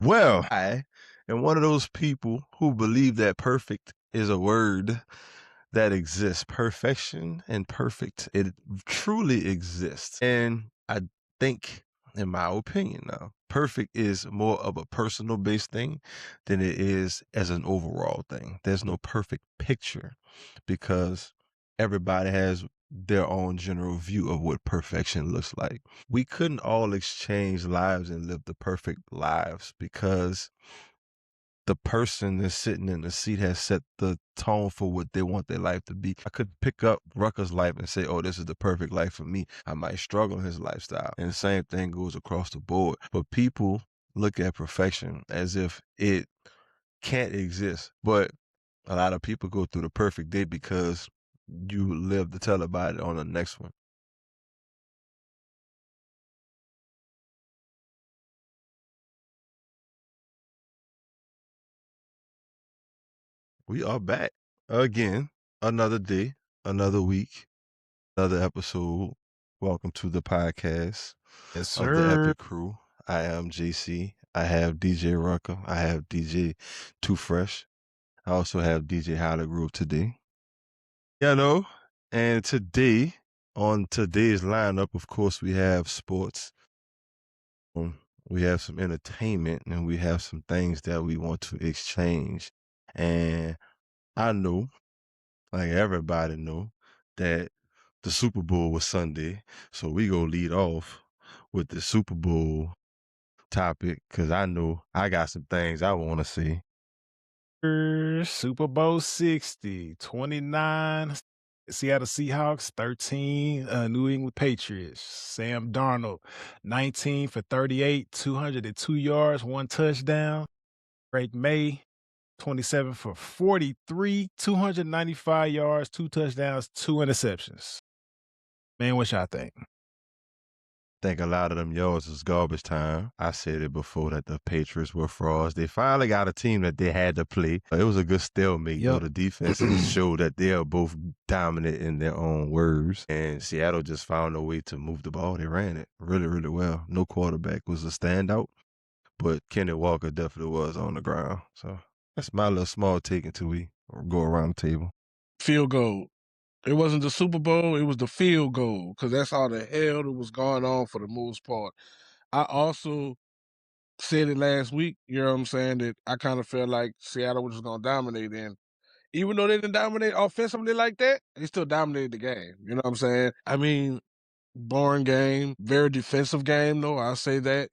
Well, I am one of those people who believe that perfect is a word that exists. Perfection and perfect, it truly exists. And I think, in my opinion now, perfect is more of a personal based thing than it is as an overall thing. There's no perfect picture because everybody has their own general view of what perfection looks like. We couldn't all exchange lives and live the perfect lives because the person that's sitting in the seat has set the tone for what they want their life to be. I could pick up Rucker's life and say, oh, this is the perfect life for me. I might struggle in his lifestyle. And the same thing goes across the board. But people look at perfection as if it can't exist. But a lot of people go through the perfect day because you live to tell about it on the next one. We are back again. Another day, another week, another episode. Welcome to the podcast Yes, of the sir. Epic Crew. I am JC. I have DJ Rucker. I have DJ Too Fresh. I also have DJ Holly Groove today. And today, on today's lineup, of course, we have sports. We have some entertainment, and we have some things that we want to exchange. And I know, like everybody know, that the Super Bowl was Sunday. So we go lead off with the Super Bowl topic because I know I got some things I want to see. Super Bowl 60, 29, Seattle Seahawks, 13, New England Patriots. Sam Darnold, 19 for 38, 202 yards, 1 touchdown. Drake May, 27 for 43, 295 yards, 2 touchdowns, 2 interceptions. Man, what y'all think? Think a lot of them yards is garbage time. I said it before that the Patriots were frauds. They finally got a team that they had to play. It was a good stalemate, though. Yep. The defenses showed that they are both dominant in their own words. And Seattle just found a way to move the ball. They ran it really, really well. No quarterback was a standout, but Kenny Walker definitely was on the ground. So that's my little small take until we go around the table. Field goal. It wasn't the Super Bowl, it was the field goal, because that's all the hell that was going on for the most part. I also said it last week, you know what I'm saying, that I kind of felt like Seattle was just going to dominate. And even though they didn't dominate offensively like that, they still dominated the game. You know what I'm saying? I mean, boring game, very defensive game, though. I'll say that.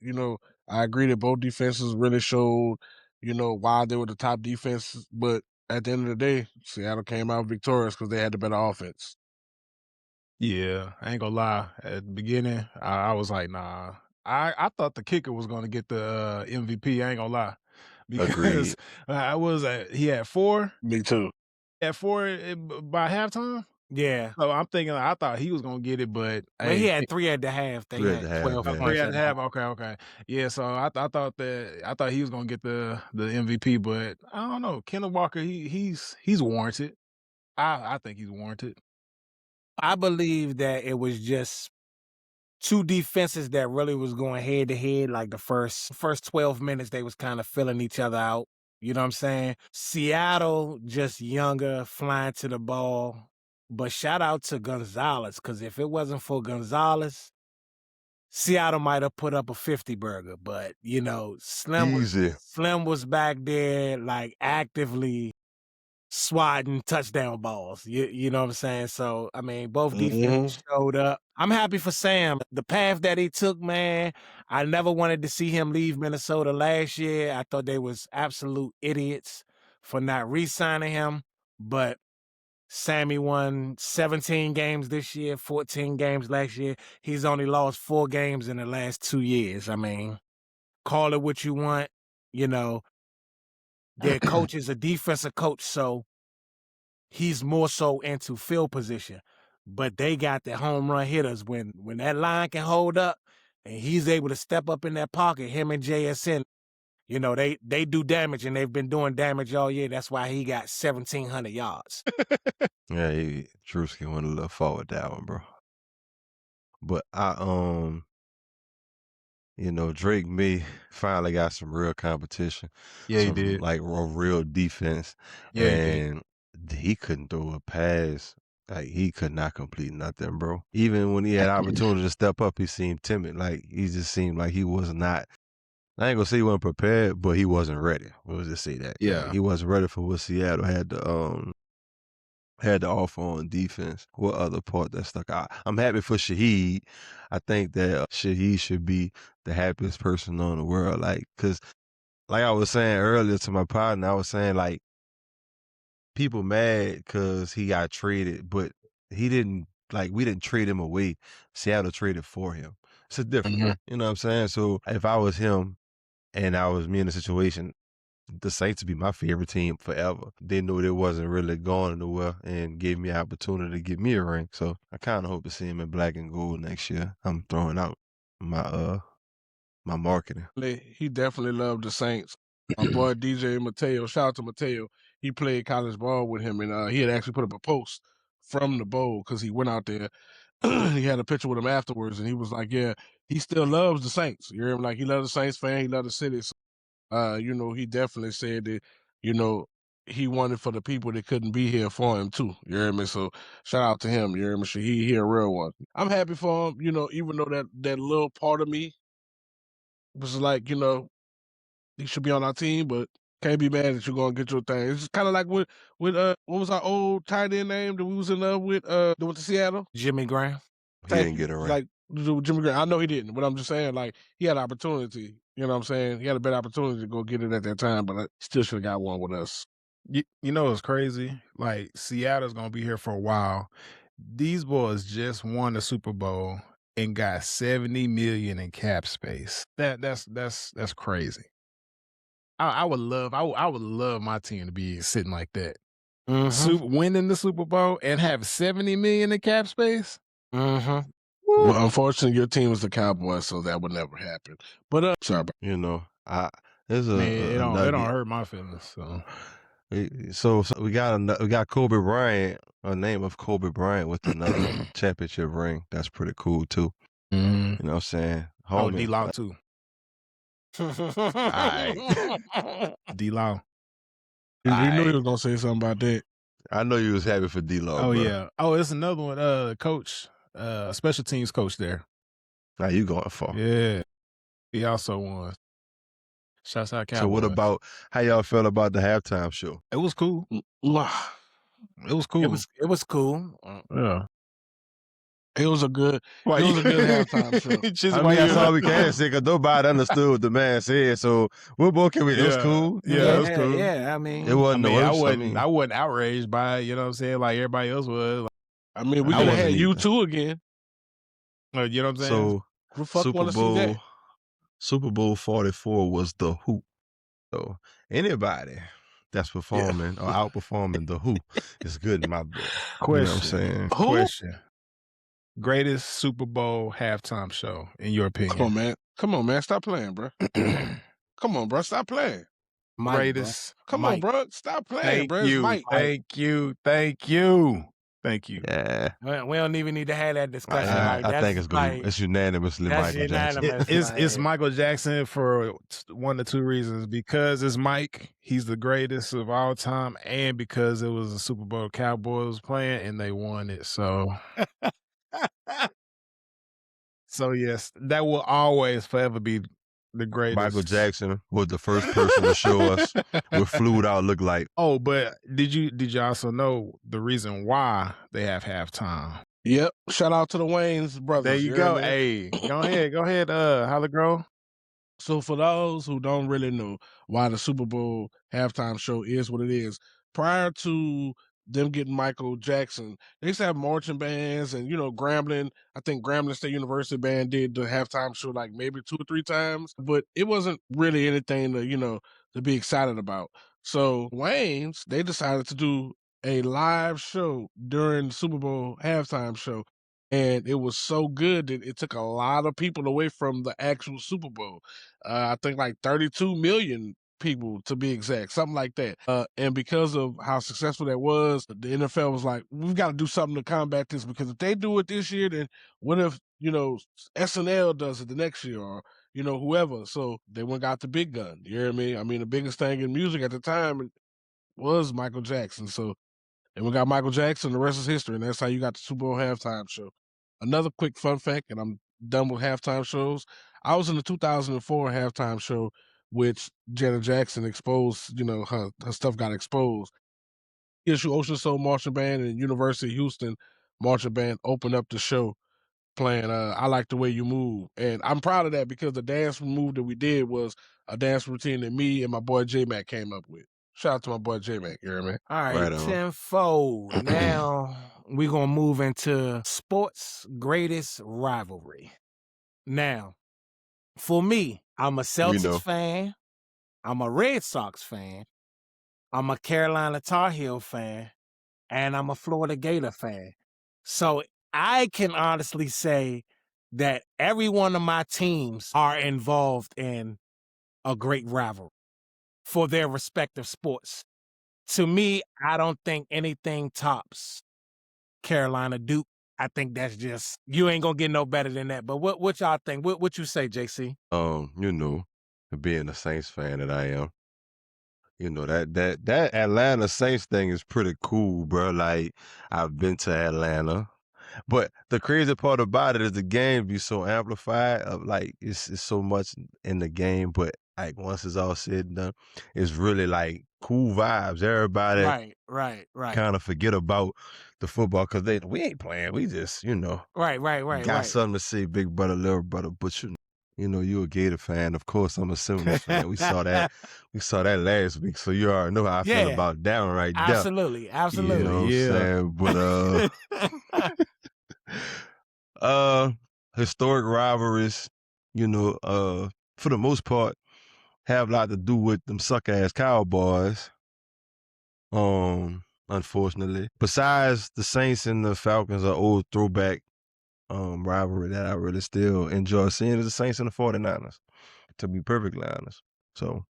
I agree that both defenses really showed, why they were the top defense. But at the end of the day, Seattle came out victorious because they had the better offense. Yeah, I ain't gonna lie. At the beginning, I was like, nah. I thought the kicker was gonna get the MVP. I ain't gonna lie, because Agreed. I was he had 4. Me too. At 4 by halftime. Yeah. So I'm thinking, I thought he was gonna get it, but Well, he hey, had 3 at the half. They 3 at had the half, 12 yeah. points 3 at and a the half. half. Okay. Yeah. So I thought he was gonna get the MVP, but I don't know. Kenneth Walker, he's warranted. I think he's warranted. I believe that it was just 2 defenses that really was going head to head. Like the first 12 minutes, they was kind of filling each other out. You know what I'm saying? Seattle just younger, flying to the ball. But shout out to Gonzalez, because if it wasn't for Gonzalez, Seattle might have put up a 50 burger. But Easy. Slim was back there like actively swatting touchdown balls. You know what I'm saying? So, I mean, both defenses showed up. I'm happy for Sam. The path that he took, man, I never wanted to see him leave Minnesota last year. I thought they was absolute idiots for not re-signing him. But Sammy won 17 games this year, 14 games last year. He's only lost 4 games in the last 2 years. I mean, call it what you want. Their coach is a defensive coach, so he's more so into field position. But they got the home run hitters when that line can hold up and he's able to step up in that pocket, him and JSN, they do damage, and they've been doing damage all year. That's why he got 1,700 yards. Yeah, Drewski went a little forward that one, bro. But Drake May finally got some real competition, Yeah, he some did. like a real defense, Yeah, he did. and he couldn't throw a pass. Like he could not complete nothing, bro. Even when he had opportunity to step up, he seemed timid. Like he just seemed like he was not. I ain't gonna say he wasn't prepared, but he wasn't ready. We'll just say that. Like Yeah. he wasn't ready for what Seattle had to offer on defense. What other part that stuck out? I'm happy for Shaheed. I think that Shaheed should be the happiest person on the world. Cause like I was saying earlier to my partner, I was saying like people mad because he got traded, but he didn't we didn't trade him away. Seattle traded for him. It's a difference. Mm-hmm. You know what I'm saying? So if I was him and I was me in a situation, the Saints would be my favorite team forever. They knew they wasn't really going nowhere and gave me an opportunity to get me a ring. So I kind of hope to see him in black and gold next year. I'm throwing out my marketing. He definitely loved the Saints. My boy DJ Mateo, shout out to Mateo. He played college ball with him, and he had actually put up a post from the bowl because he went out there. He had a picture with him afterwards, and he was like, "Yeah, he still loves the Saints." You hear him? Like he loves the Saints fan, he loves the city. So, he definitely said that, he wanted for the people that couldn't be here for him too. You hear me? So shout out to him. You hear me? So he a real one. I'm happy for him. Even though that little part of me was like, he should be on our team, but can't be mad that you're gonna get your thing. It's kind of like with what was our old tight end name that we was in love with? That went to Seattle. Jimmy Graham. He didn't get a ring. Like Jimmy Graham. I know he didn't, but I'm just saying, like he had opportunity. You know what I'm saying? He had a better opportunity to go get it at that time, but still should have got one with us. You know what's crazy? Like Seattle's gonna be here for a while. These boys just won the Super Bowl and got $70 million in cap space. That's crazy. I would love my team to be sitting like that. Winning the Super Bowl and have $70 million in cap space. Well, unfortunately, your team was the Cowboys, so that would never happen. But sorry, there's it don't hurt my feelings. So we got Kobe Bryant, a name of Kobe Bryant with another championship ring. That's pretty cool too. Mm-hmm. You know what I'm saying? Oh, D-Law too. D-Law. You knew he was gonna say something about that. I know you was happy for D-Law. Oh, bro. yeah. Oh, it's another one. Coach, special teams coach there. Now you going for? Yeah, he also won. Shouts out Cowboys. So what about how y'all felt about the halftime show? It was cool. It was cool. It was cool. Yeah. It was a good halftime show. That's all we can say because nobody understood what the man said. So we're both it was cool. Yeah, it was cool. Yeah, I mean, it wasn't I wasn't outraged by it. You know what I'm saying? Like everybody else was. I mean, we could have had U2 again. You know what I'm saying? So Super Bowl 44 was the Who. So anybody that's performing or outperforming the Who is good in my book. Question. You know what I'm saying? Question. Greatest Super Bowl halftime show, in your opinion? Come on, man. Stop playing, bro. Come on, bro. Stop playing. Greatest. Come on, bro. Stop playing, bro. Thank you. Yeah. We don't even need to have that discussion. I think it's unanimously Michael Jackson. It's Michael Jackson for one or two reasons. Because it's Mike, he's the greatest of all time, and because it was a Super Bowl Cowboys playing and they won it. So yes, that will always forever be the greatest. Michael Jackson was the first person to show us what fluid out look like. Oh, but did you also know the reason why they have halftime? Yep. Shout out to the Wayans brothers. There you go. Hey, go ahead, Holla Girl. So for those who don't really know why the Super Bowl halftime show is what it is, prior to them getting Michael Jackson, they used to have marching bands and, Grambling. I think Grambling State University Band did the halftime show like maybe 2 or 3 times, but it wasn't really anything to be excited about. So Wayne's, they decided to do a live show during the Super Bowl halftime show. And it was so good that it took a lot of people away from the actual Super Bowl. I think like 32 million people to be exact, something like that. And because of how successful that was, the NFL was like, we've got to do something to combat this, because if they do it this year, then what if, SNL does it the next year, or, whoever. So they went got the big gun. You hear me? I mean, the biggest thing in music at the time was Michael Jackson. So and we got Michael Jackson, the rest is history, and that's how you got the Super Bowl halftime show. Another quick fun fact, and I'm done with halftime shows. I was in the 2004 halftime show, which Janet Jackson exposed, her stuff got exposed. Issue Ocean Soul Marching Band and University of Houston Marching Band opened up the show playing I Like the Way You Move. And I'm proud of that because the dance move that we did was a dance routine that me and my boy J-Mac came up with. Shout out to my boy J-Mac, you hear me? All right, Right on. tenfold. Now we're going to move into sports' greatest rivalry. Now, for me, I'm a Celtics fan. I'm a Red Sox fan. I'm a Carolina Tar Heel fan. And I'm a Florida Gator fan. So I can honestly say that every one of my teams are involved in a great rivalry for their respective sports. To me, I don't think anything tops Carolina Duke. I think that's just, you ain't gonna get no better than that. But what y'all think? What you say, JC? Being a Saints fan that I am, that Atlanta Saints thing is pretty cool, bro. Like, I've been to Atlanta. But the crazy part about it is the game be so amplified. Of like it's so much in the game, but like once it's all said and done, it's really like cool vibes. Everybody Right. kind of forget about the football because we ain't playing. We just Right. got something to say, big brother, little brother. But you a Gator fan. Of course, I'm a Seminoles fan. We saw that last week, so you already know how I feel about that one right there. Absolutely. You know what I'm saying? But historic rivalries, for the most part, have a lot to do with them suck ass Cowboys. Unfortunately. Besides the Saints and the Falcons, are old throwback rivalry that I really still enjoy seeing is the Saints and the 49ers, to be perfectly honest. So,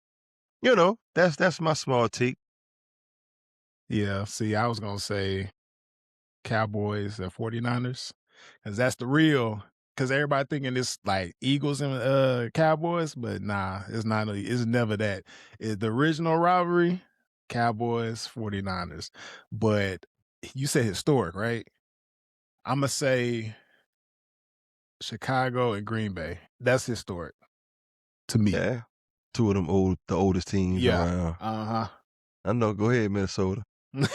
that's my small take. Yeah, see, I was gonna say Cowboys and 49ers, because that's the real. Because everybody thinking it's like Eagles and Cowboys, but nah, it's not. It's never that. It's the original rivalry, Cowboys 49ers. But you said historic, right? I'm gonna say Chicago and Green Bay. That's historic to me. Yeah, two of them the oldest teams around. I know. Go ahead, Minnesota. No,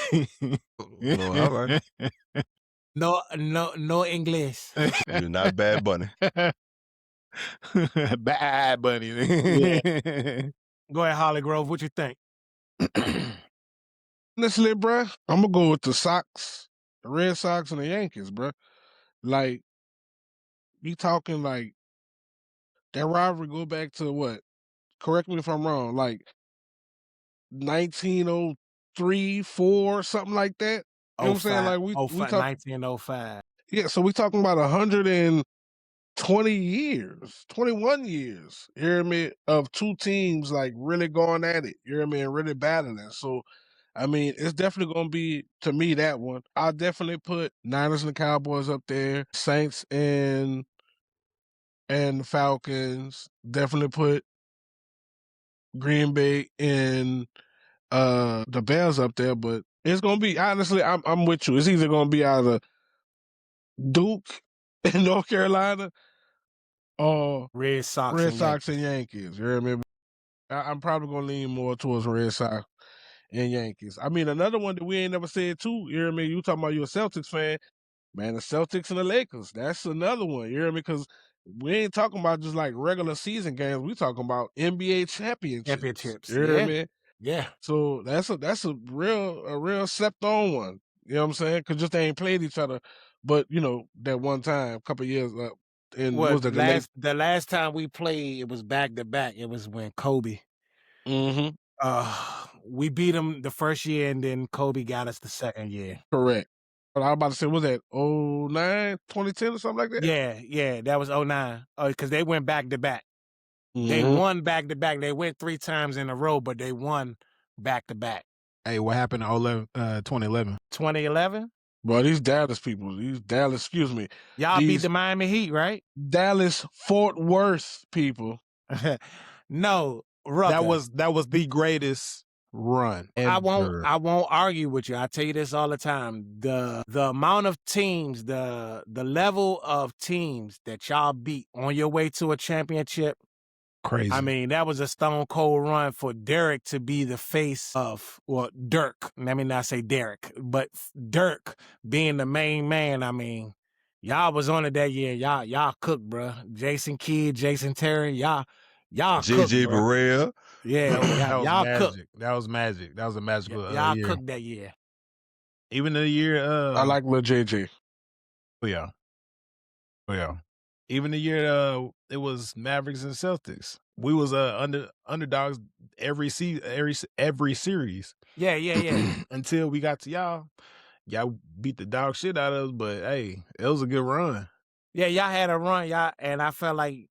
all right. No English. You're not Bad Bunny. Bad Bunny. Yeah. Go ahead, Holly Grove. What you think? Honestly, bruh, I'm gonna go with the Sox, the Red Sox, and the Yankees, bruh. Like, you talking like that rivalry go back to what? Correct me if I'm wrong. Like 1903, 4, something like that. You know what I'm saying? Like we talk 1905. Yeah, so we talking about 120 years, 21 years, you hear me, of two teams like really going at it, you hear me, and really battling. So I mean, it's definitely gonna be, to me, that one. I'll definitely put Niners and the Cowboys up there, Saints and the Falcons. Definitely put Green Bay and the Bears up there, but it's gonna be, honestly, I'm with you. It's either gonna be either Duke in North Carolina or Red Sox and Yankees. You hear me? I'm probably gonna lean more towards Red Sox and Yankees. I mean, another one that we ain't never said too. You hear me? You talking about you a Celtics fan, man? The Celtics and the Lakers. That's another one. You hear me? Because we ain't talking about just like regular season games. We talking about NBA championships. You hear me? Yeah. So that's a real slept on one. You know what I'm saying? Because just they ain't played each other, but that one time, a couple years up. And Well, was it the last time we played, it was back to back. It was when Kobe. Mm-hmm. We beat him the first year, and then Kobe got us the second year. Correct. But I was about to say, was that 09, 2010 or something like that? Yeah, that was 09. Oh, because they went back to back. They won back to back. They went 3 times in a row, but they won back to back. Hey, what happened in 2011? 2011? Bro, these Dallas people, excuse me, Y'all beat these the Miami Heat, right? Dallas Fort Worth people. No, Rucker. That was the greatest run I ever. won't argue with you. I tell you this all the time. The amount of teams, the level of teams that y'all beat on your way to a championship. Crazy. I mean, that was a stone cold run for Derek to be the face of, well, Dirk. Let me not say Derek, but Dirk being the main man. I mean, y'all was on it that year. Y'all cooked, bro. Jason Kidd, Jason Terry, y'all cooked, JJ bro. Barea. Yeah, that was y'all cooked. magic. That was magic. That was a magical Y'all year. cooked that year. Even the year I like Lil JJ. Oh yeah. Even the year it was Mavericks and Celtics. We was underdogs every series. Yeah. Until we got to y'all. Y'all beat the dog shit out of us, but hey, it was a good run. Yeah, y'all had a run, y'all, and I felt like,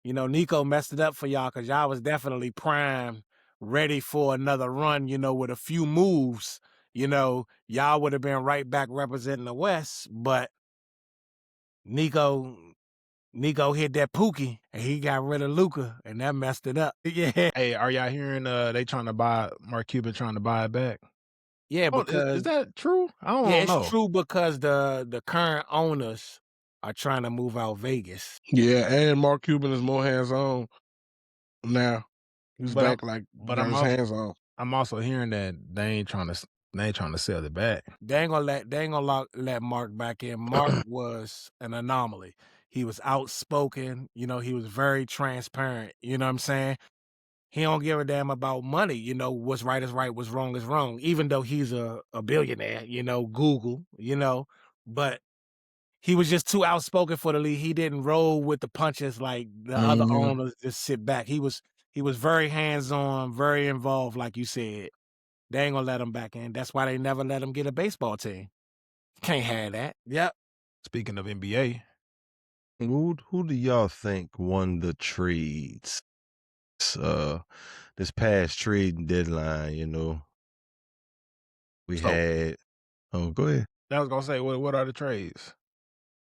you know, Nico messed it up for y'all because y'all was definitely primed, ready for another run, you know, with a few moves. You know, y'all would have been right back representing the West, but Nico hit that Pookie and he got rid of Luka and that messed it up. Yeah. Hey, are y'all hearing they trying to buy Mark Cuban trying to buy it back? Yeah, Oh, because is that true? I don't yeah, know. it's true because the current owners are trying to move out Vegas. Yeah, and Mark Cuban is more hands-on now. He's But back got his hands on. I'm also hearing that they ain't trying to sell it back. They ain't gonna let Mark back in. Mark was an anomaly. He was outspoken, you know, he was very transparent, you know what I'm saying? He don't give a damn about money, you know, what's right is right, what's wrong is wrong, even though he's a billionaire, you know, Google, you know, but he was just too outspoken for the league. He didn't roll with the punches like the other owners just sit back. He was very hands-on, very involved, like you said. They ain't gonna let him back in. That's why they never let him get a baseball team. Can't have that. Yep. Speaking of NBA, Who do y'all think won the trades? This past trading deadline, you know, we had. Oh, go ahead. I was gonna say, what are the trades?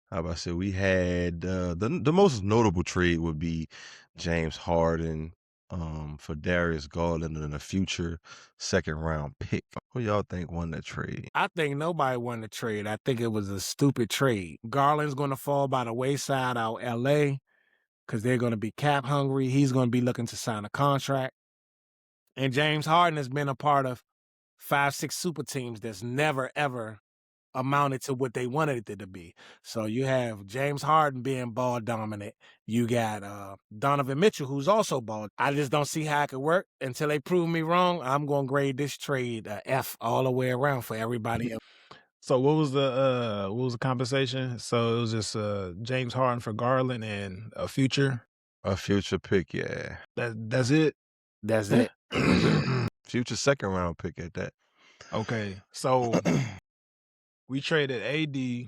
How about I say we had the most notable trade would be James Harden for Darius Garland and a future second round pick. Who y'all think won that trade? I think nobody won the trade. I think it was a stupid trade. Garland's gonna fall by the wayside out LA because they're gonna be cap hungry. He's gonna be looking to sign a contract. And James Harden has been a part of 5-6 super teams that's never ever amounted to what they wanted it to be. So you have James Harden being ball dominant. You got Donovan Mitchell, who's also ball. I just don't see how it could work until they prove me wrong. I'm gonna grade this trade a F all the way around for everybody else. So what was the compensation? So it was just James Harden for Garland and a future pick, yeah. That's it. That's it. Future second round pick at that. Okay, so we traded AD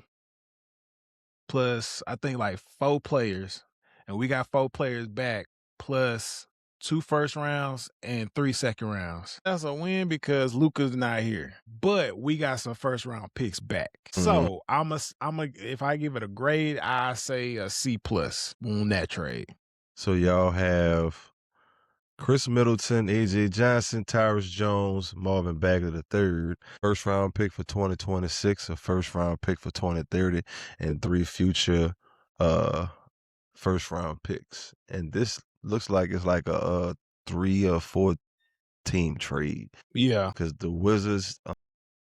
plus I think like 4 players, and we got 4 players back plus 2 first rounds and 3 second rounds. That's a win because Luka's not here, but we got some first round picks back. So I'm a if I give it a grade, I say a C plus on that trade. So y'all have Chris Middleton, AJ Johnson, Tyrus Jones, Marvin Bagley III, first round pick for 2026, a first round pick for 2030, and 3 future first round picks. And this looks like it's like a 3 or 4 team trade. Yeah, because the Wizards,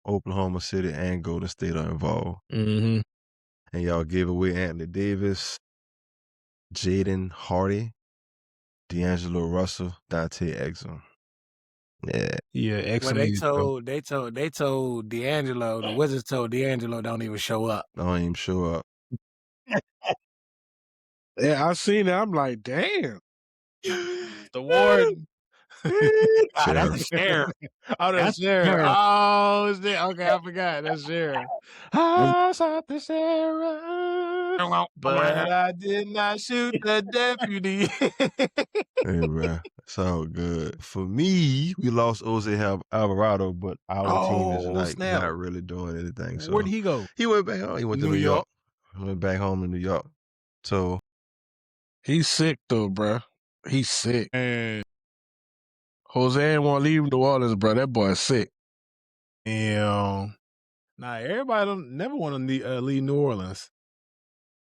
Oklahoma City, and Golden State are involved. Mm-hmm. And y'all gave away Anthony Davis, Jaden Hardy, D'Angelo Russell, Dante Exum. Yeah. Yeah, Well, they told D'Angelo, the Wizards told D'Angelo don't even show up. Don't even show up. Yeah, I seen it. I'm like, damn. The Warden. That's the sheriff. Oh, that's That's the sheriff. sheriff. Oh, shit. Okay, I forgot. That's sheriff. I shot the sheriff, but I did not shoot the deputy. Hey, bro, it's all good. For me, we lost Jose Alvarado, but our team is Oh, snap. not really doing anything. So Where'd he go? he went back home. He went to New New York. York. He went back home to New York. So He's sick though, bruh. He's sick. And Jose ain't want to leave New Orleans, bro. That boy's sick. Nah, everybody don't never want to leave New Orleans.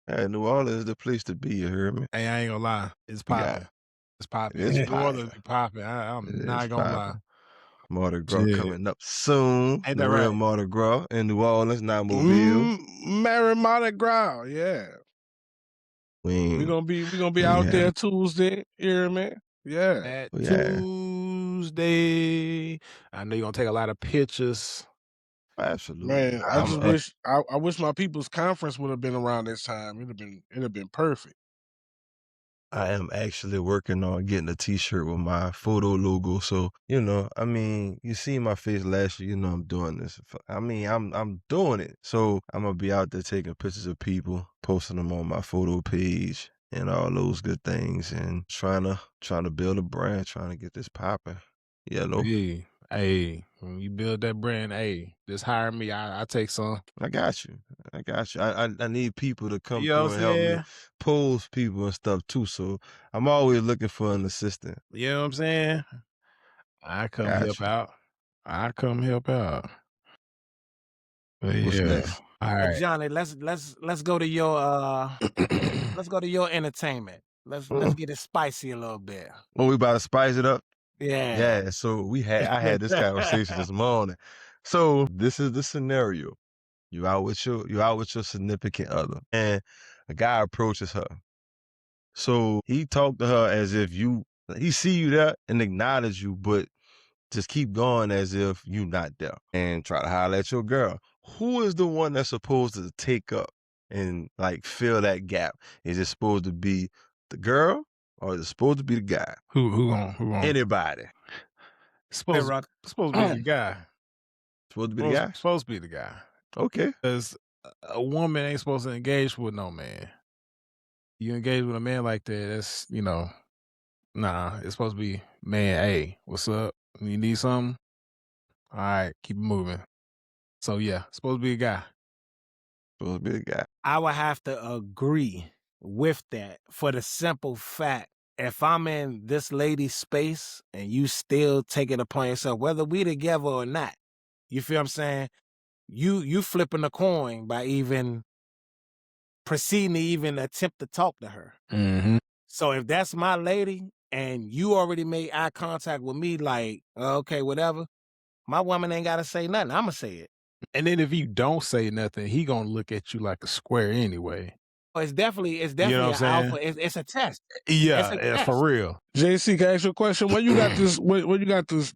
New Orleans is the place to be. You heard me? Hey, I ain't gonna lie. It's We got- popping. It's popping. It's New popping. Orleans be popping. I'm It not is gonna lie. popping. Mardi Gras Shit. coming up soon. Ain't The that real right? Mardi Gras in New Orleans, not Mobile. Merry Mardi Gras, yeah. We're gonna be out there Tuesday, you hear me? Yeah. That Yeah. Tuesday. I know you're gonna take a lot of pictures. Absolutely. Man, I wish my people's conference would have been around this time. It'd have been perfect. I am actually working on getting a t-shirt with my photo logo. So, you know, I mean, you see my face last year, you know I'm doing this. I mean, I'm doing it. So I'm gonna be out there taking pictures of people, posting them on my photo page and all those good things, and trying to build a brand, trying to get this popping. Yellow. Hey, when you build that brand, hey, just hire me. I take some. I got you. I need people to come You know through what and I'm help me saying? pose people and stuff too. So I'm always looking for an assistant. You know what I'm saying? I come help Gotcha. out. I come help out. But What's yeah. next? All right. Johnny, let's go to your let's go to your entertainment. Let's get it spicy a little bit. Oh, we about to spice it up? Yeah. Yeah, so I had this conversation this morning. So this is the scenario. You out with your significant other, and a guy approaches her. So he talked to her as if he see you there and acknowledge you, but just keep going as if you not there, and try to holler at your girl. Who is the one that's supposed to take up and like fill that gap? Is it supposed to be the girl or is it supposed to be the guy? Who gonna? Anybody. Supposed to be the guy. Supposed to be the guy? Supposed to be the guy. Okay. Because a woman ain't supposed to engage with no man. You engage with a man like that, that's, nah, it's supposed to be, man, hey, what's up? You need something? All right, keep it moving. So, yeah, supposed to be a guy. Supposed to be the guy. I would have to agree with that for the simple fact, if I'm in this lady's space and you still take it upon yourself, whether we together or not, you feel what I'm saying? You flipping the coin by even proceeding to even attempt to talk to her. Mm-hmm. So if that's my lady and you already made eye contact with me, like, okay, whatever, my woman ain't got to say nothing. I'm going to say it. And then if you don't say nothing, he gonna look at you like a square anyway. It's definitely You know what an I'm alpha. It's a test. Yeah, It's a test. for real. JC, can I ask you a question? Where you got this? Where you got this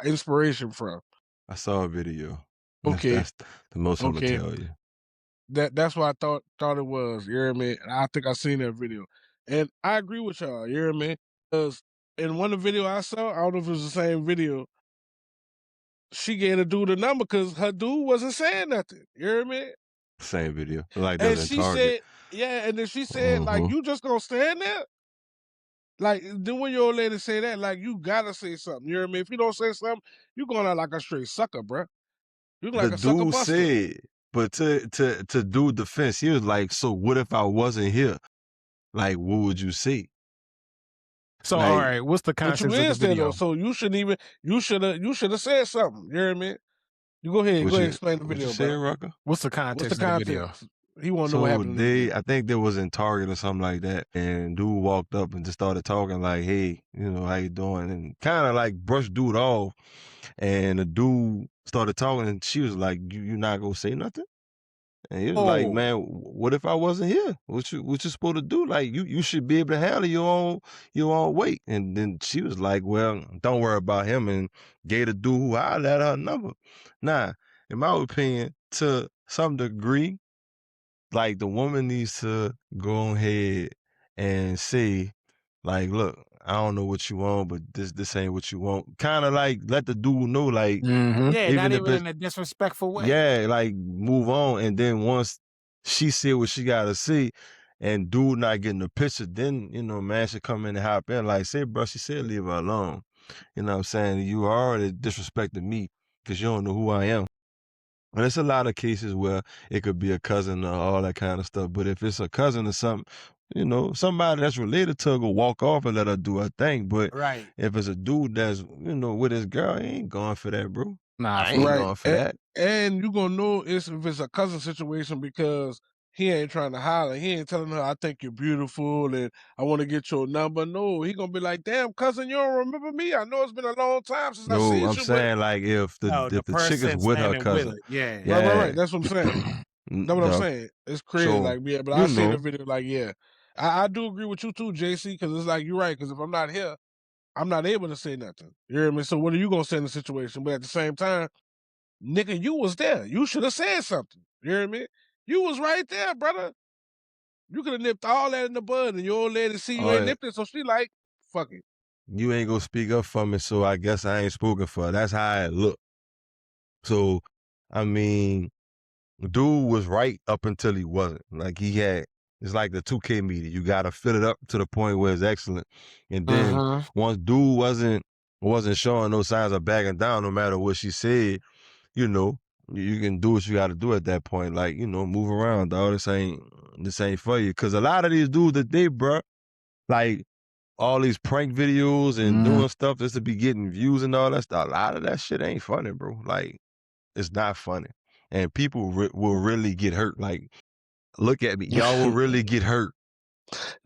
inspiration from? I saw a video. Okay. That's the most I'm gonna tell you. That's what I thought it was. You hear me? And I think I seen that video, and I agree with y'all. You hear me? Because in one of the video I saw, I don't know if it was the same video. She gave the dude a number because her dude wasn't saying nothing. You hear me? Same video. Like And that's she in Target. said, yeah, and then she said, like, you just gonna stand there? Like, then when your old lady say that, like, you gotta say something. You hear me? If you don't say something, you going out like a straight sucker, bruh. You like The a sucker dude buster. said, but to do defense, he was like, so what if I wasn't here? Like, what would you say? So, Like, all right, what's the But context you of the is there video? though, so you should have said something. You hear me? You go ahead and explain the what video, you saying, bro. Rucker? What's the context of the video? He want to know what So happened in the video. I think there was in Target or something like that, and dude walked up and just started talking like, "Hey, how you doing?" and kind of like brushed dude off, and the dude started talking, and she was like, "You not gonna say nothing?" And he was like, Oh. "Man, what if I wasn't here? What you supposed to do? Like, you should be able to handle your own weight." And then she was like, "Well, don't worry about him," and gave the dude who hollered at her number. Now, in my opinion, to some degree, like the woman needs to go ahead and say, Like, look, I don't know what you want, but this ain't what you want. Kind of like let the dude know, like, Yeah, not even if even it's in a disrespectful way. yeah, like move on. And then once she see what she gotta see, and dude not getting the picture, then man should come in and hop in. Like, say, bro, she said leave her alone. You know what I'm saying? You already disrespecting me because you don't know who I am. And there's a lot of cases where it could be a cousin or all that kind of stuff. But if it's a cousin or something, somebody that's related to her go walk off and let her do her thing. But Right. if it's a dude that's, with his girl, he ain't going for that, bro. Nah, I for ain't real. Right. going for that. And you gonna know if it's a cousin situation because he ain't trying to holler. He ain't telling her, I think you're beautiful and I want to get your number. No, he gonna be like, damn, cousin, you don't remember me? I know it's been a long time since I No, seen I'm you, but saying like if the No, the if the chick is person with her standing with cousin, it. Yeah. right. yeah, That's what I'm saying. That's what I'm no. saying. It's crazy. So Like, yeah, but you I seen the know, video, like, yeah. I do agree with you too, JC, because it's like, you're right, because if I'm not here, I'm not able to say nothing. You hear me? So what are you gonna say in the situation? But at the same time, nigga, you was there. You should have said something. You hear me? You was right there, brother. You could have nipped all that in the bud, and your old lady see you all ain't right, nipped it, so she like, fuck it. you ain't gonna speak up for me, so I guess I ain't spoken for her. That's how it look. So, I mean, dude was right up until he wasn't. Like it's like the 2K meter. You gotta fill it up to the point where it's excellent. And then once dude wasn't showing no signs of backing down, no matter what she said, you can do what you gotta do at that point. Like, move around, dog. This ain't for you. Cause a lot of these dudes today, bruh, like all these prank videos and doing stuff just to be getting views and all that stuff. A lot of that shit ain't funny, bro. Like, it's not funny. And people will really get hurt. Like, look at me. Y'all will really get hurt.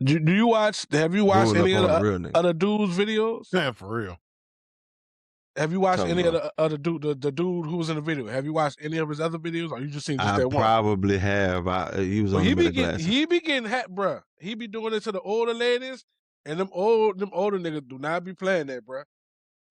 Do you have you watched Roll up any of on a the real nigga. other dude's videos? Yeah, for real. Have you watched Tell any me, of the other dude, the dude who was in the video? Have you watched any of his other videos, or you just seen just I that one? probably have. He was Well, on the middle glasses. he be getting hat, bruh. He be doing it to the older ladies, and them older niggas do not be playing that, bruh.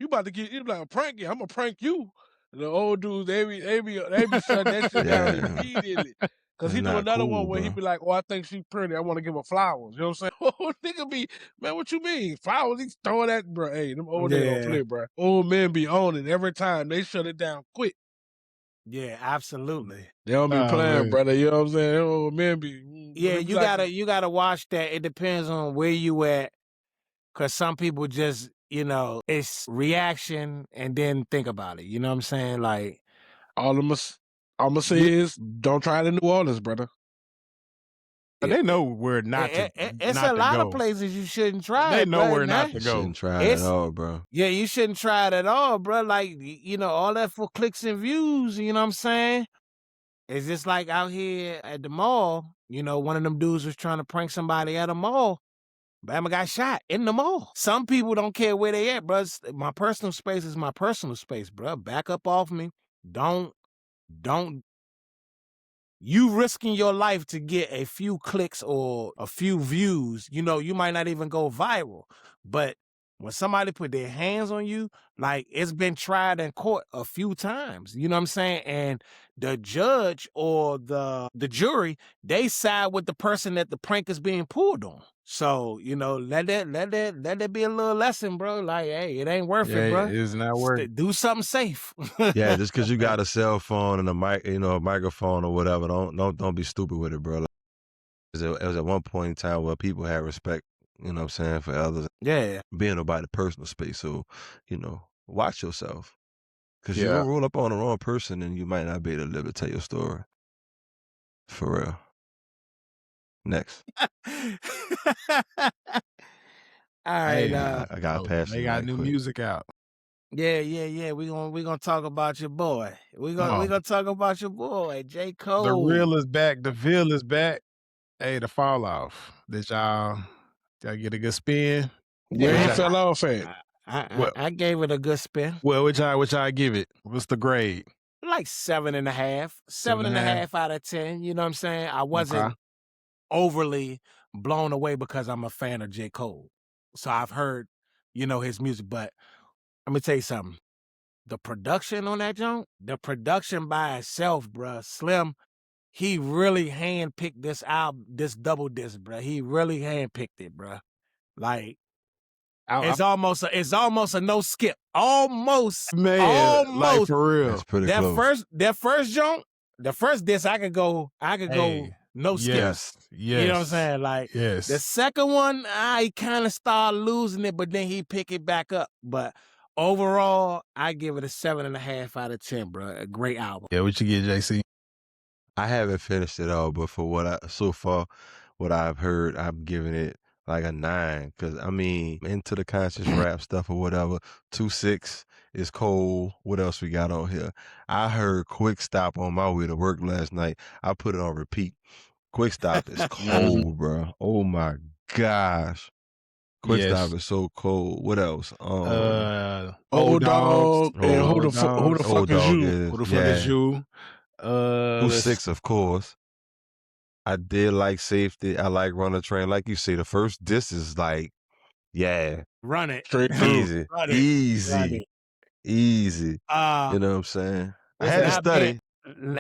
You about to get you like a prank you. I'm gonna prank you. And the old dudes, they be shutting that shit down Yeah. immediately. Cause It's he do not another one cool, where he bro. be like, "Oh, I think she pretty. I want to give her flowers." You know what I'm saying? Oh, nigga be, man, what you mean flowers? He's throwing that, bro. Hey, them old niggas don't Yeah. play, bro. Old men be on it every time. They shut it down quick. Yeah, absolutely. They don't be Oh, playing, man. brother. You know what I'm saying? Them old men be. Yeah, they be you like, gotta watch that. It depends on where you at. Cause some people just, it's reaction and then think about it. You know what I'm saying? Like all I'm gonna say you is, don't try it in New Orleans, brother. But they know where not to it's not a to lot of go. places you shouldn't try They it, know bro. where not Now to You go. shouldn't try it at all, bro. yeah, you shouldn't try it at all, bro. Like, all that for clicks and views, you know what I'm saying? It's just like out here at the mall, one of them dudes was trying to prank somebody at a mall. Bama got shot in the mall. Some people don't care where they at, bro. My personal space is my personal space, bro. Back up off me. Don't you risking your life to get a few clicks or a few views, you might not even go viral. But when somebody put their hands on you, like it's been tried in court a few times, you know what I'm saying? And the judge or the jury, they side with the person that the prank is being pulled on. So, let that be a little lesson, bro. Like, hey, it ain't worth Yeah, it, bro. it's not worth. Do something safe. Yeah, just because you got a cell phone and a a microphone or whatever, don't be stupid with it, bro. Like, it was at one point in time where people had respect, you know what I'm saying, for others Yeah. being about the personal space. So, watch yourself. Because you Yeah. gonna roll up on the wrong person and you might not be able to live to tell your story. For real. Next. All right, Hey, I gotta pass they the got mic new quick. music out. yeah. We gonna talk about your boy. We Oh. gonna talk about your boy, J. Cole. The real is back. The feel is back. Hey, the fall off. Did y'all get a good spin? Where he Yeah. fell off at? I gave it a good spin. Well, which I give it? What's the grade? Like 7.5. 7.5 out of 10. You know what I'm saying? I wasn't overly blown away because I'm a fan of J. Cole. So I've heard, his music, but let me tell you something. The production on that joint, the production by itself, bruh, Slim, he really handpicked this album, this double disc, bruh. He really handpicked it, bruh. Like, It's almost a no skip. Almost, man, like for real. That's pretty close. That first jump, the first disc, I could go no skip. Yes. You know what I'm saying? Like the second one, I kind of started losing it, but then he pick it back up. But overall, I give it a 7.5 out of 10, bro. A great album. Yeah, what you get, JC? I haven't finished it all, but for what I've heard, I'm giving it like a 9. Cause I mean, into the conscious rap stuff or whatever. 2-6 is cold. What else we got on here? I heard Quick Stop on my way to work last night. I put it on repeat. Quick Stop is cold, bro. Oh my gosh. Quick Stop is so cold. What else? Old Dog. And who the fuck is you? Who the fuck is you? Who's 6, of course. I did like Safety. I like Run the Train. Like you say, the first disc is like, yeah. Run it. Straight Easy. Run it. Easy. Run it. Easy. You know what I'm saying? I had to study.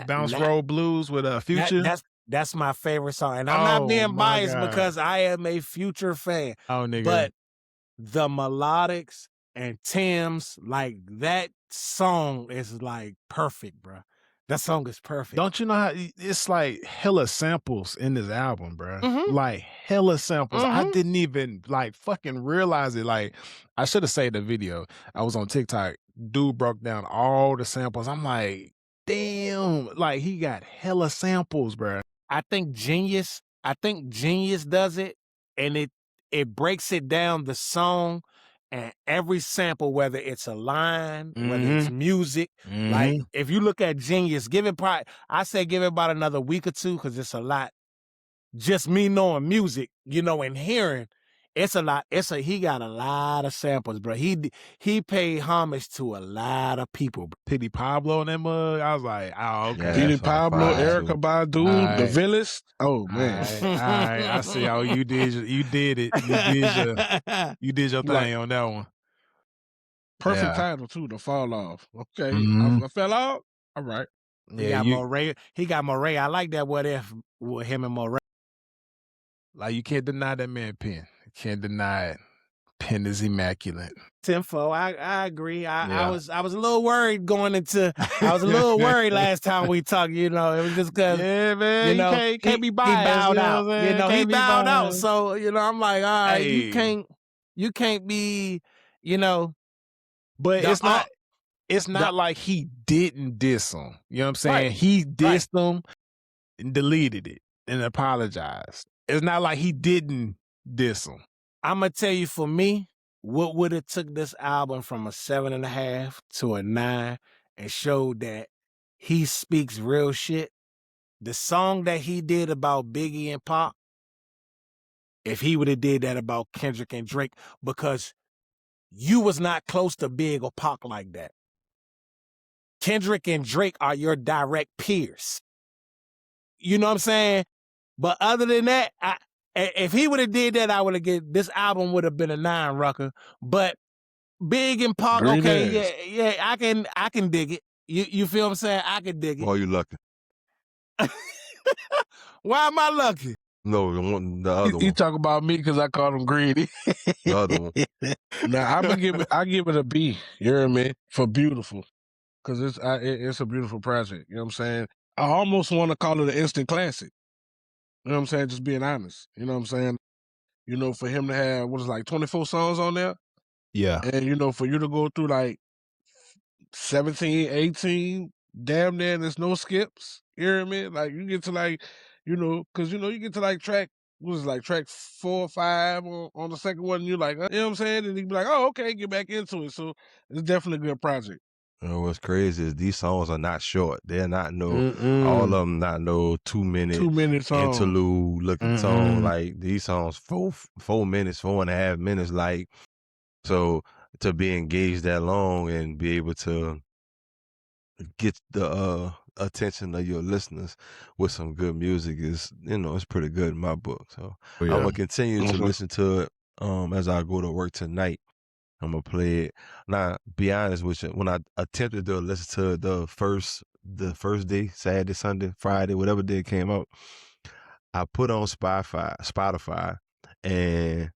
Bounce Roll Blues with a Future. That's my favorite song. And I'm not being biased because I am a Future fan. Oh, nigga. But the melodics and Tim's, like that song is like perfect, bro. That song is perfect. Don't you know how it's like hella samples in this album, bro? Like hella samples. I didn't even like fucking realize it. Like I should have saved the video. I was on TikTok. Dude broke down all the samples. I'm like, damn, like he got hella samples, bro. I think Genius does it, and it breaks it down, the song and every sample, whether it's a line, whether it's music. Like if you look at Genius, I say give it about another week or two because it's a lot. Just me knowing music, you know, and hearing, it's a lot. He got a lot of samples, bro. He paid homage to a lot of people. Petey Pablo and that mug. I was like, oh, okay. Yeah, Petey Pablo, Erykah Badu, The Village. Oh man. All right. I see how you did it. You did your thing on that one. Perfect title too, The Fall Off. Okay. I fell out. All right. Yeah, He got Moray. I like that. What if with him and Moray? Like you can't deny that man pen. You can't deny it. Pen is immaculate. Tenfold, I agree. I was a little worried going into. I was a little worried last time we talked. You know, it was just because. Yeah, man. You know, you can't be biased. He bowed out. You know, he bowed out. Biased. So you know, I'm like, all right, you can't be. You know, but it's not like he didn't diss him. You know what I'm saying? Right. He dissed them and deleted it and apologized. It's not like he didn't diss him. I'm gonna tell you, for me, what would have took this album from a 7.5 to a 9 and showed that he speaks real shit. The song that he did about Biggie and Pac, if he would have did that about Kendrick and Drake, because you was not close to Big or Pac like that. Kendrick and Drake are your direct peers. You know what I'm saying? But other than that, if he would have did that, I would have this album would have been a 9, Rucker. But Big and Pac, okay, I can dig it. You feel what I'm saying? I can dig it. Why are you lucky? Why am I lucky? No, the other one. You talk about me because I called him greedy. The other one. Now I give it a B. You know what I mean? For Beautiful, because it's a beautiful project. You know what I'm saying? I almost want to call it an instant classic. You know what I'm saying? Just being honest. You know what I'm saying? You know, for him to have, 24 songs on there? Yeah. And, you know, for you to go through like 17, 18, damn near there's no skips. You know what I mean? Like, you get to like, you know, because, you know, you get to like track 4 or 5 on the second one, and you're like, you know what I'm saying? And you be like, oh, okay, get back into it. So it's definitely a good project. You know, what's crazy is these songs are not short. They're not all of them not 2 minute 2 minute song interlude looking song. Like these songs 4 minutes, 4.5 minutes. Like, so to be engaged that long and be able to get the attention of your listeners with some good music is, you know, it's pretty good in my book. So I'm gonna continue to listen to it as I go to work tonight. I'm gonna play it. Now, be honest with you, when I attempted to listen to it the first day, Saturday, Sunday, Friday, whatever day it came out, I put on Spotify, and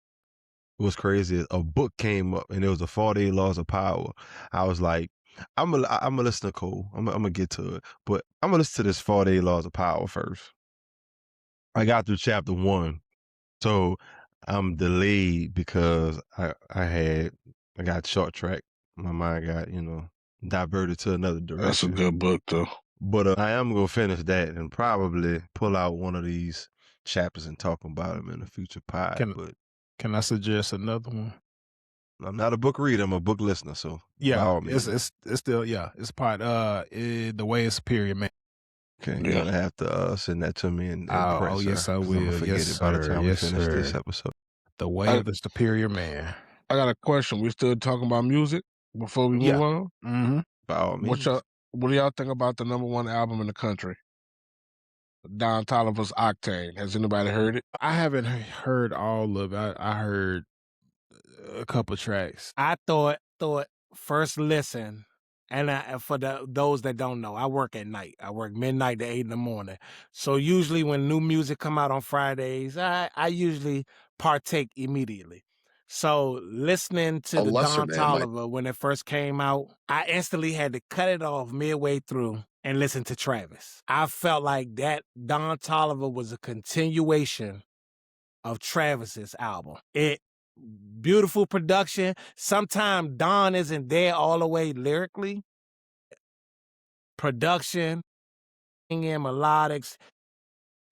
what's crazy is a book came up and it was the 48 Laws of Power. I was like, I'm gonna listen to Cole. I'm gonna get to it, but I'm gonna listen to this 48 Laws of Power first. I got through chapter 1, so I'm delayed because I got short track. My mind got diverted to another That's a direction. good book, though. But I am gonna finish that and probably pull out one of these chapters and talk about them in a future pod. But Can I suggest another one? I'm not a book reader. I'm a book listener. So by Yeah, all means. it's still it's part The Way is Superior Man. Okay, you're gonna have to send that to me and press. Oh yes, I 'cause will. I'm gonna forget Yes, it by the sir. time we Yes, finish this sir. episode. The Way of the Superior Man. I got a question. We still talking about music before we move on? Mm-hmm. By all means. What do y'all think about the #1 album in the country? Don Toliver's Octane. Has anybody heard it? I haven't heard all of it. I heard a couple tracks. I thought first listen, and for those that don't know, I work at night. I work midnight to 8 in the morning. So usually when new music come out on Fridays, I usually partake immediately. So listening to the Don Toliver when it first came out, I instantly had to cut it off midway through and listen to Travis. I felt like that Don Toliver was a continuation of Travis's album. Beautiful production. Sometimes Don isn't there all the way lyrically. Production, singing, melodics.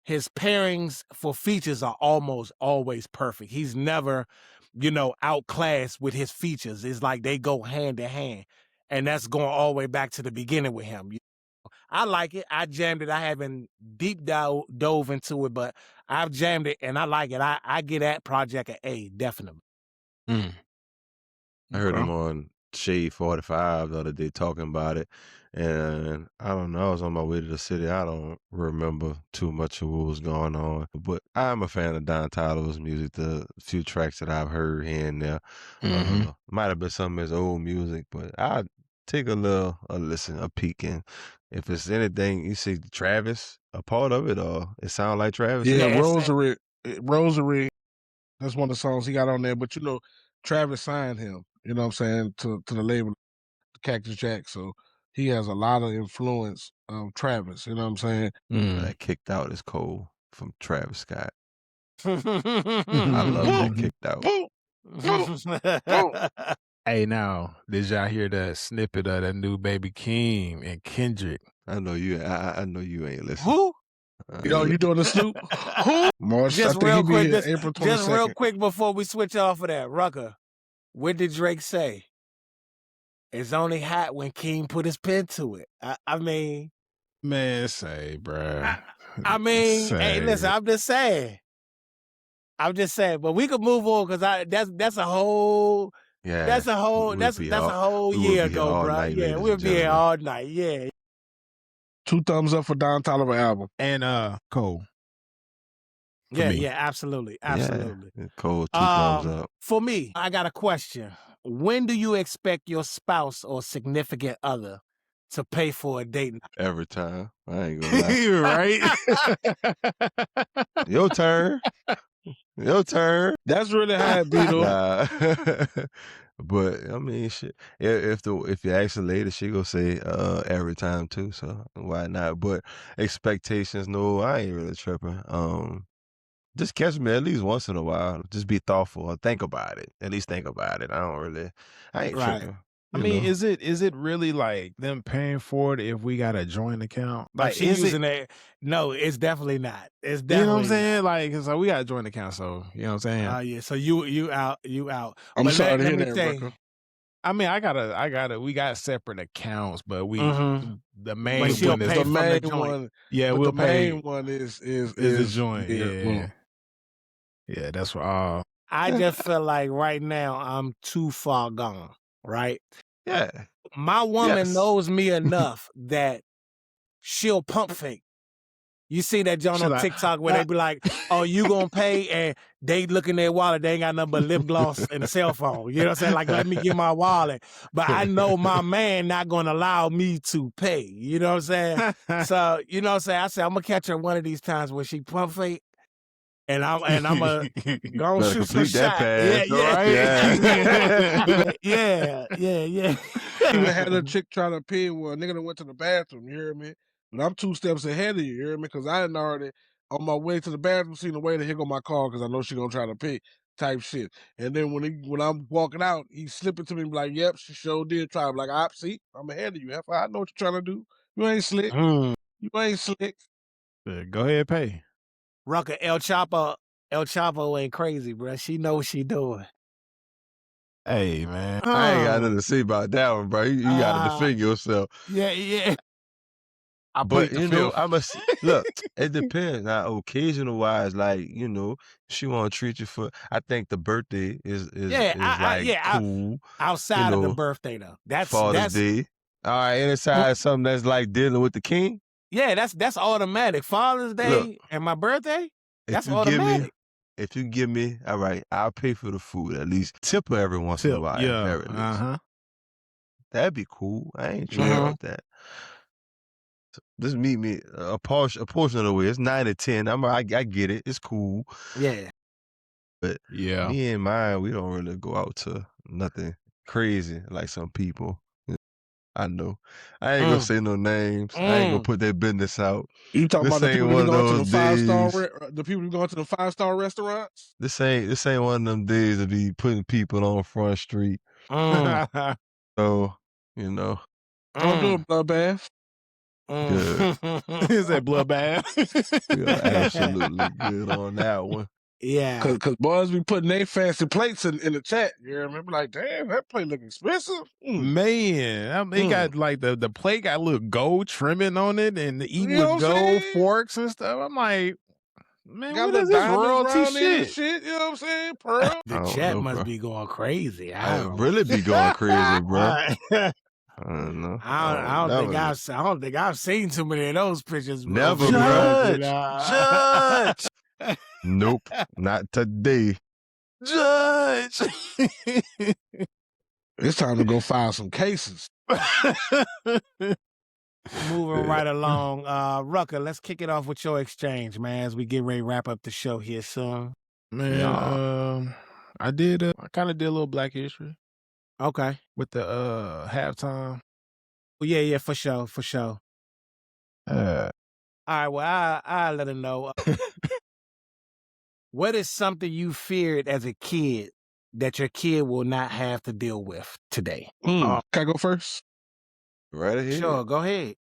His pairings for features are almost always perfect. He's never, outclassed with his features. It's like they go hand in hand. And that's going all the way back to the beginning with him. I like it. I jammed it. I haven't deep dove into it, but I've jammed it and I like it. I get that project an A, definitely. Mm. I heard him on Shade 45 the other day talking about it. And I don't know, I was on my way to the city. I don't remember too much of what was going on. But I'm a fan of Don Toliver's music. The few tracks that I've heard here and there. Might have been some of his old music, but I take a listen, a peek. And if it's anything, you see Travis, a part of it, or it sounds like Travis. Yeah, Rosary. That's one of the songs he got on there. But Travis signed him, you know what I'm saying, to the label, Cactus Jack. So he has a lot of influence of Travis, you know what I'm saying? That Kicked Out is cold from Travis Scott. I love that Kicked Out. Hey, now, did y'all hear that snippet of that new Baby Keem and Kendrick? I know you. I know you ain't listening. Who? You doing the Snoop? Who? March. Just I think real he quick. be April 22nd. Just real quick before we switch off of that, Rucker. What did Drake say? It's only hot when Keem put his pen to it. I mean, man, say, bruh. Hey, listen. I'm just saying. But we could move on because that's a whole. Yeah, that's a whole year ago, bro. Yeah, we'll be here all night. Yeah. 2 thumbs up for Don Toliver album. And Cole. Yeah, absolutely. Yeah, Cole, 2 thumbs up. For me, I got a question. When do you expect your spouse or significant other to pay for a date night? Every time. I ain't gonna lie. Right? Your turn. Your turn. That's really how it be, though. Nah. But I mean, shit. If you ask the lady, she gonna say every time too. So why not? But expectations, no, I ain't really tripping. Just catch me at least once in a while. Just be thoughtful or think about it. At least think about it. I ain't tripping. I mean, is it really like them paying for it if we got a joint account? Like she's using it? No, it's definitely not. It's definitely, you know what I'm saying? Like, so we got a joint account, so you know what I'm saying? Yeah. So you out. I'm sorry to hear that, Rucker. I mean, we got separate accounts, but we the main one is the main one. Yeah, but we'll the pay. main one is the joint. Yeah, that's for all. I just feel like right now I'm too far gone. Right? Yeah. My woman knows me enough that she'll pump fake. You see that John on TikTok where they be like, "Oh, you gonna pay?" and they look in their wallet, they ain't got nothing but lip gloss and a cell phone. You know what I'm saying? Like, let me get my wallet. But I know my man not gonna allow me to pay. You know what I'm saying? So, you know what I'm saying? I said I'm gonna catch her one of these times where she pump fake. and I'm a go Better shoot some complete that shot. Yeah, pass. yeah, Yeah. yeah. Even had a chick try to pee. Well, a nigga done went to the bathroom. You hear me? But I'm 2 steps ahead of you. You hear me? Because I done already on my way to the bathroom, seen the way to here go my car because I know she gonna try to pee. Type shit. And then when I'm walking out, he slipping to me like, "Yep, she sure did try." I'm like, see, I'm ahead of you. I know what you're trying to do. You ain't slick. Mm. You ain't slick. Go ahead, pay. Rucker, El Chapo ain't crazy, bro. She know what she doing. Hey, man. I ain't got nothing to say about that one, bro. You got to defend yourself. Yeah. I But plead the fifth. I must look. It depends. Now, occasional wise, like she want to treat you for. I think the birthday is cool. Outside of the birthday though, Father's Day. All right, and aside something that's like dealing with the king. Yeah, that's automatic. Father's Day and my birthday. That's automatic. If you give me, all right, I'll pay for the food at least. Tip her every once in a while. Yeah. At very least. That'd be cool. I ain't tripping about that. Just meet me a portion of the way. It's 9 to 10. I get it. It's cool. Yeah. But me and mine, we don't really go out to nothing crazy like some people. I know. I ain't gonna say no names. I ain't gonna put their business out. You talking about the people who go to the 5-star, the people who go to the 5-star restaurants? This ain't one of them days to be putting people on Front Street. So, Don't do a bloodbath. Good. Is that bloodbath? We are absolutely good on that one. Yeah. Cause boys be putting their fancy plates in the chat. You remember, like, damn, that plate look expensive. Man, they got like the plate got a little gold trimming on it and eating with gold forks and stuff. I'm like, man, got what is this royalty shit? You know what I'm saying? Pearl. The chat must be going crazy. I really be going crazy, bro. I don't know. I don't think I've seen too many of those pictures. Never, bro. Judge. Nope, not today. Judge. It's time to go file some cases. Moving right along. Rucker, let's kick it off with your exchange, man, as we get ready to wrap up the show here soon. Man, I kind of did a little Black History. Okay. With the halftime. Well, yeah, for sure. All right, well, I'll let him know. What is something you feared as a kid that your kid will not have to deal with today? Can I go first? Right ahead. Sure, go ahead.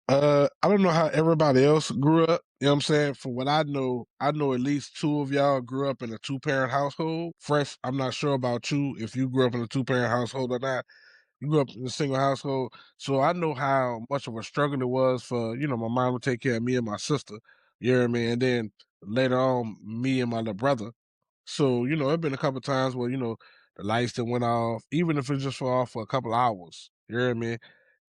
I don't know how everybody else grew up. You know what I'm saying? From what I know at least 2 of y'all grew up in a 2-parent household. Fresh, I'm not sure about you, if you grew up in a 2-parent household or not. You grew up in a single household. So I know how much of a struggle it was for, my mom would take care of me and my sister. You know what I mean? And then later on, me and my little brother. So, it's been a couple of times where, the lights that went off, even if it's just off for a couple of hours. You know what I mean?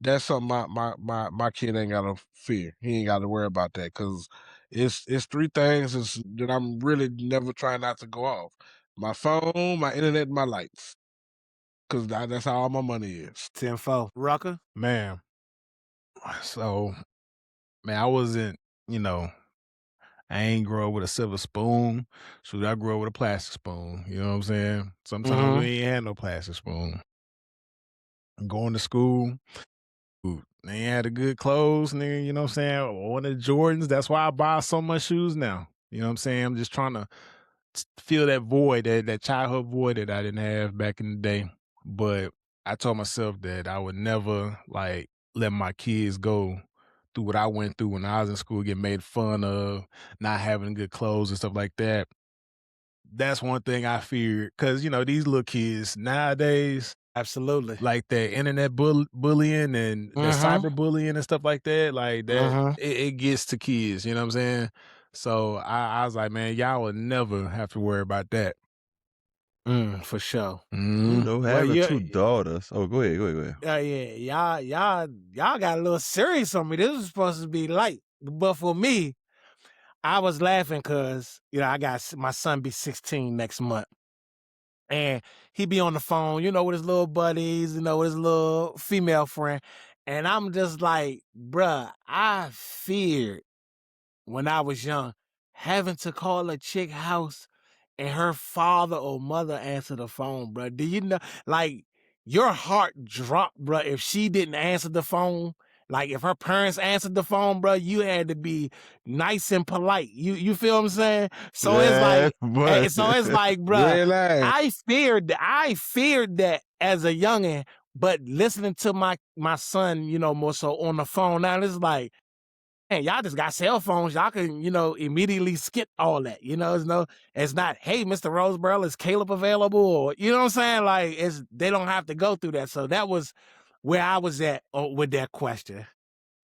That's something my kid ain't got to fear. He ain't got to worry about that because it's 3 things that I'm really never trying not to go off. My phone, my internet, and my lights. Because that's how all my money is. 10-4. Rucker? Man. So, I wasn't, I ain't grow up with a silver spoon. So I grew up with a plastic spoon. You know what I'm saying? Sometimes we ain't had no plastic spoon. Going to school, they ain't had the good clothes, nigga, you know what I'm saying? One of the Jordans. That's why I buy so much shoes now. You know what I'm saying? I'm just trying to fill that void, that childhood void that I didn't have back in the day. But I told myself that I would never let my kids go through what I went through when I was in school, get made fun of, not having good clothes and stuff like that. That's one thing I feared because, these little kids nowadays, absolutely, like that internet bullying and the cyberbullying and stuff like that, like that, it gets to kids, you know what I'm saying? So I was like, man, y'all will never have to worry about that. For sure. Having 2 daughters. Oh, go ahead. Yeah, y'all got a little serious on me. This was supposed to be light, but for me, I was laughing because I got my son be 16 next month, and he be on the phone, with his little buddies, with his little female friend, and I'm just like, bruh, I feared when I was young having to call a chick house and her father or mother answer the phone, bro. Do you know, like, your heart dropped, bro, if she didn't answer the phone? Like, if her parents answered the phone, bro, you had to be nice and polite. You feel what I'm saying? So it's Yeah, like, bro, Red line. I feared that as a youngin', but listening to my son, more so on the phone now, it's like, man, y'all just got cell phones. Y'all can, immediately skip all that. It's not, hey, Mr. Roseborough, is Caleb available? Or, you know what I'm saying? Like, they don't have to go through that. So that was where I was at with that question.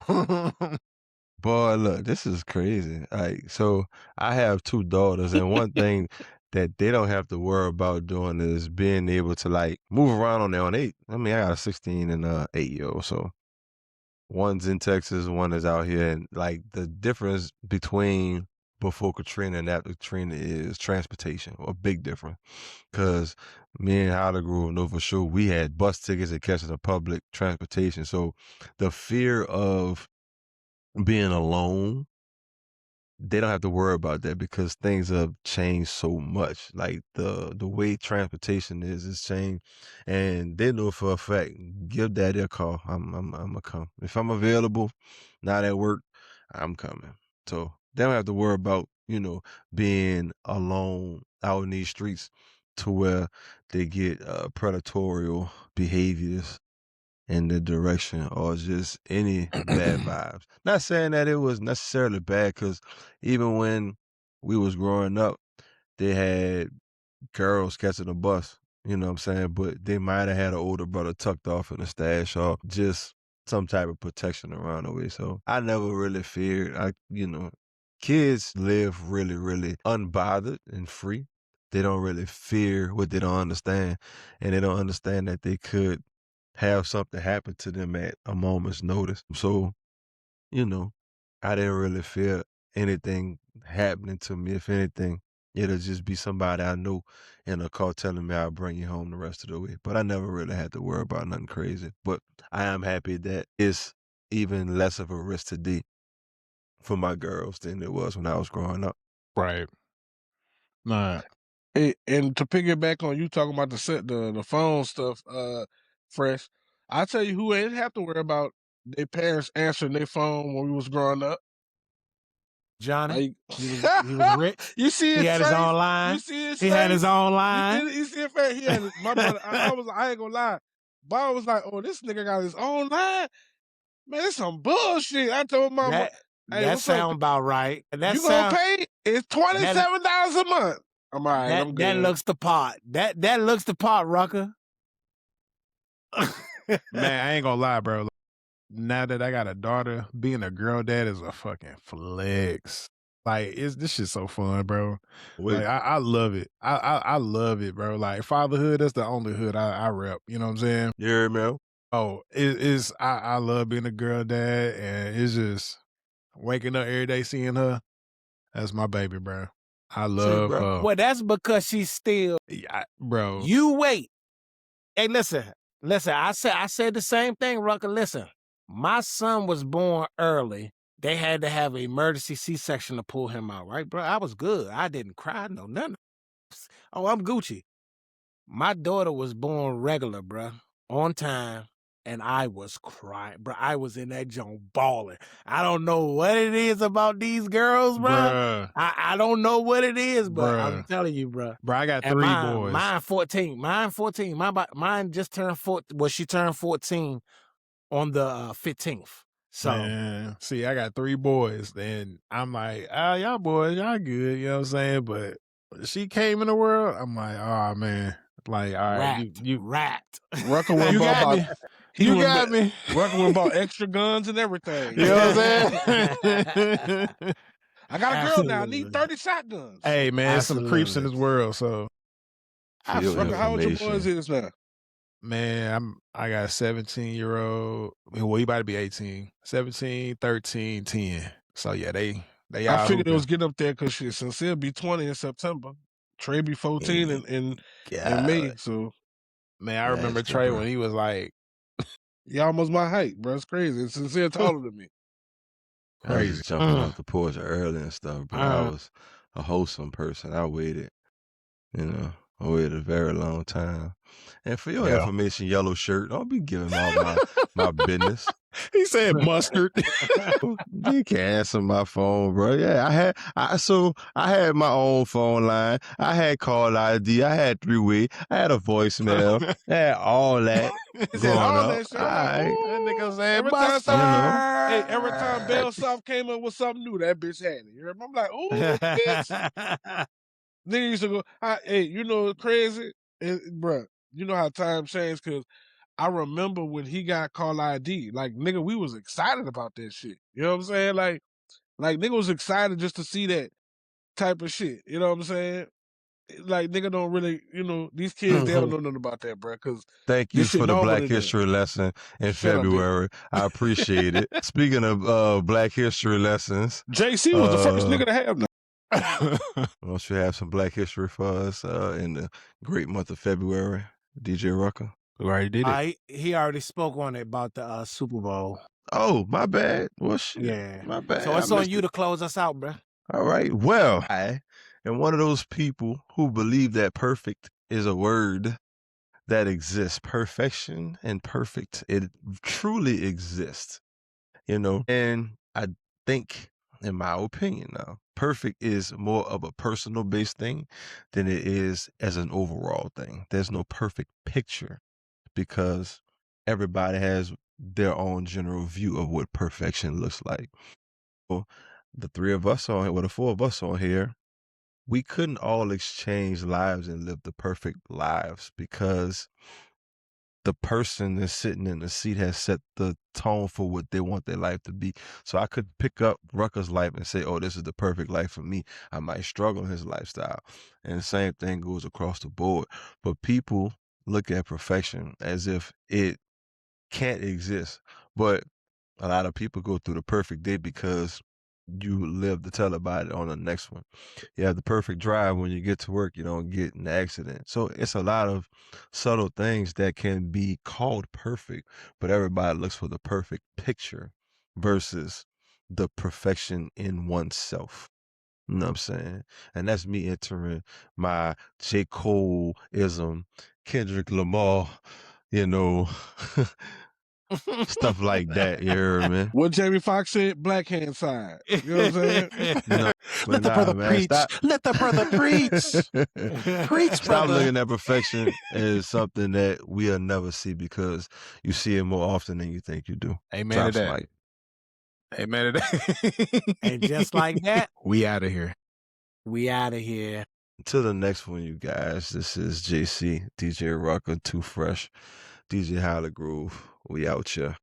Boy, look, this is crazy. Like, so I have 2 daughters, and one thing that they don't have to worry about doing is being able to, like, move around on their own. I mean, I got a 16 and a 8-year-old, so one's in Texas, one is out here, and, like, the difference between before Katrina and after Katrina is transportation, a big difference. Because me and Howard grew up, know for sure, we had bus tickets and catching the public transportation. So the fear of being alone, they don't have to worry about that because things have changed so much. Like the way transportation is changed, and they know for a fact. Give daddy a call. I'm gonna come if I'm available. Not at work, I'm coming. So they don't have to worry about being alone out in these streets to where they get predatory behaviors in the direction or just any bad vibes. Not saying that it was necessarily bad, because even when we was growing up, they had girls catching the bus, you know what I'm saying? But they might have had an older brother tucked off in the stash or just some type of protection around the way. So I never really feared. Kids live really, really unbothered and free. They don't really fear what they don't understand, and they don't understand that they could have something happen to them at a moment's notice. So, you know, I didn't really fear anything happening to me. If anything, it'll just be somebody I know in a car telling me I'll bring you home the rest of the way. But I never really had to worry about nothing crazy. But I am happy that it's even less of a risk today for my girls than it was when I was growing up. Right. Nah. Hey, and to piggyback on you talking about the phone stuff, Fresh, I tell you who ain't have to worry about their parents answering their phone when we was growing up. Johnny, Like, he was rich. you see his He had face? his own line. You see his He face? had his own line. You see his face? He had my brother. I ain't gonna lie. Bob was like, "Oh, this nigga got his own line. Man, it's some bullshit." I told mama, "Hey, That what's up? sound about right. You gonna pay? It's $27 a month." I'm all right. I'm good. That looks the part. That looks the part, Rucker. Man, I ain't gonna lie, bro. Now that I got a daughter, being a girl dad is a fucking flex. Like, this shit's so fun, bro. Wait. Like, I love it. I love it, bro. Like, fatherhood, that's the only hood I rep. You know what I'm saying? You heard me? Oh, it's I love being a girl dad, and it's just waking up every day seeing her. That's my baby, bro. I love her. Well, that's because she's still, bro. You wait. Hey, listen. I said the same thing, Rucker. Listen, my son was born early. They had to have an emergency C-section to pull him out, right, bro? I was good. I didn't cry, no nothing. Oh, I'm Gucci. My daughter was born regular, bro, on time, and I was crying, bro. I was in that joint balling. I don't know what it is about these girls, bro. Bruh. I don't know what it is, but Bruh. I'm telling you, bro. Bro, I got And 3 boys. Mine 14. Mine just turned 14. Well, she turned 14 on the 15th. So, Man, see, I got 3 boys, and I'm like, y'all boys, y'all good, you know what I'm saying? But she came in the world, I'm like, oh man, like, all right, you wrapped. Rucker you got me. You got me. Rucker went bought extra guns and everything. You know what I'm saying? I got a girl now. I need 30 shotguns. Hey man, there's some creeps in this world, so. Rucker, how old your boys is now? Man, I got a 17-year-old. Well, he about to be 18. 17, 13, 10. So yeah, they I figured it was getting up there because Sincere be 20 in September. Trey be 14 in May. So man, I remember Trey when he was like, "Y'all almost my height, bro. It's crazy. It's Sincere taller than me." I was Crazy. just jumping off the porch early and stuff, but I Mm. was a wholesome person. I waited, I waited a very long time. And for your Yeah. information, yellow shirt, don't be giving out my business. He said mustard. You can answer my phone, bro. Yeah, I had my own phone line. I had call ID. I had 3-way. I had a voicemail. I had all that He said growing all up. that shit. I'm like, Alright. That nigga ooh. said Every time mustard. something, hey, every time Bell South came up with something new, that bitch had it. You remember? I'm like, ooh, bitch. Nigga used to go, hey, you know what's crazy? Bruh, you know how times change, because I remember when he got call ID, like, nigga, we was excited about that shit. You know what I'm saying? Like nigga was excited just to see that type of shit. You know what I'm saying? Like, nigga don't really, these kids, they don't know nothing about that, bruh, because Thank you this shit for the normal Black to them. History lesson in Shut up, bitch. February. I appreciate it. Speaking of Black History lessons, JC was the first nigga to have them. don't you have some Black History for us in the great month of February, DJ Rucker? We already did it. He already spoke on it about the Super Bowl. Oh, my bad. Well, shit. Yeah. My bad. So it's I on missed you it. to close us out, bro. All right. Well, I am one of those people who believe that perfect is a word that exists. Perfection and perfect. It truly exists, and I think, in my opinion now, perfect is more of a personal based thing than it is as an overall thing. There's no perfect picture because everybody has their own general view of what perfection looks like. Well, the three of us on here, well, the four of us on here, we couldn't all exchange lives and live the perfect lives because the person that's sitting in the seat has set the tone for what they want their life to be. So I could pick up Rucker's life and say, oh, this is the perfect life for me. I might struggle in his lifestyle. And the same thing goes across the board. But people look at perfection as if it can't exist. But a lot of people go through the perfect day because you live to tell about it on the next one. You have the perfect drive when you get to work, you don't get in an accident. So it's a lot of subtle things that can be called perfect, but everybody looks for the perfect picture versus the perfection in oneself. You know what I'm saying? And that's me entering my J. Cole-ism, Kendrick Lamar, stuff like that, you hear me? What Jamie Foxx said, black hand side. You know what I'm saying? No, Let the brother man, preach. stop. Let the brother preach. Preach, Stop brother. looking at perfection as something that we'll never see because you see it more often than you think you do. Amen Drop to some that. mic. Amen to that. And just like that, we out of here. we out of here. Until the next one, you guys. This is JC, DJ Rucker, Too Fresh, DJ Holly Groove. We out here.